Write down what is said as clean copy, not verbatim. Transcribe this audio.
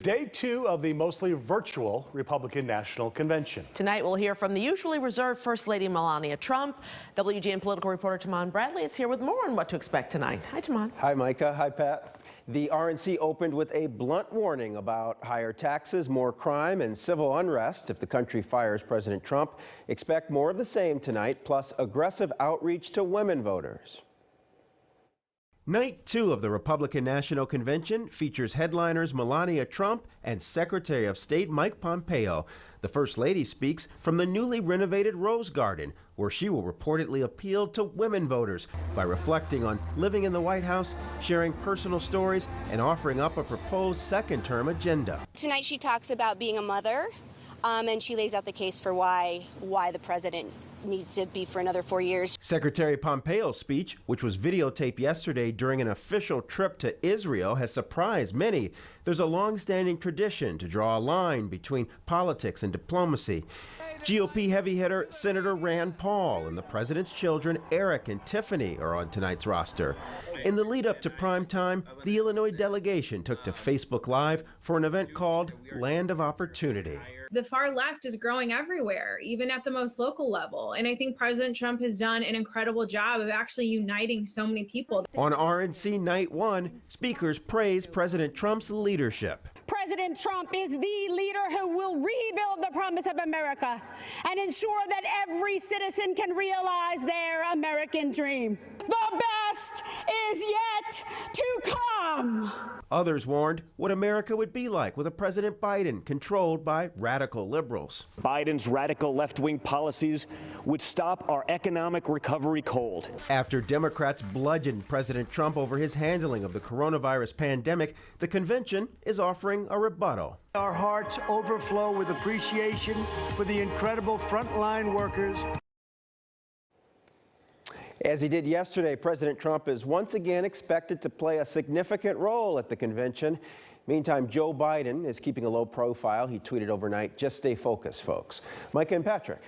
Day 2 of the mostly virtual Republican National Convention. Tonight we'll hear from the usually reserved First Lady Melania Trump. WGN political reporter Taman Bradley is here with more on what to expect tonight. Hi, Taman. Hi, Micah. Hi, Pat. The RNC opened with a blunt warning about higher taxes, more crime, and civil unrest if the country fires President Trump. Expect more of the same tonight, plus aggressive outreach to women voters. Night 2 of the Republican National Convention features headliners Melania Trump and Secretary of State Mike Pompeo. The First Lady speaks from the newly renovated Rose Garden, where she will reportedly appeal to women voters by reflecting on living in the White House, sharing personal stories, and offering up a proposed second-term agenda. Tonight she talks about being a mother, and she lays out the case for why the president needs to be for another 4 years. Secretary Pompeo's speech, which was videotaped yesterday during an official trip to Israel, has surprised many. There's a long-standing tradition to draw a line between politics and diplomacy. GOP heavy hitter Senator Rand Paul and the president's children, Eric and Tiffany, are on tonight's roster. In the lead up to prime time, the Illinois delegation took to Facebook Live for an event called Land of Opportunity. The far left is growing everywhere, even at the most local level. And I think President Trump has done an incredible job of actually uniting so many people. On RNC Night 1, speakers praise President Trump's leadership. President Trump is the leader who will rebuild the promise of America and ensure that every citizen can realize their American dream. The best is yet to come. Others warned what America would be like with a President Biden controlled by radical liberals. Biden's radical left-wing policies would stop our economic recovery cold. After Democrats bludgeoned President Trump over his handling of the coronavirus pandemic, the convention is offering a rebuttal. Our hearts overflow with appreciation for the incredible frontline workers. As he did yesterday, President Trump is once again expected to play a significant role at the convention. Meantime, Joe Biden is keeping a low profile. He tweeted overnight, "Just stay focused, folks." Micah and Patrick.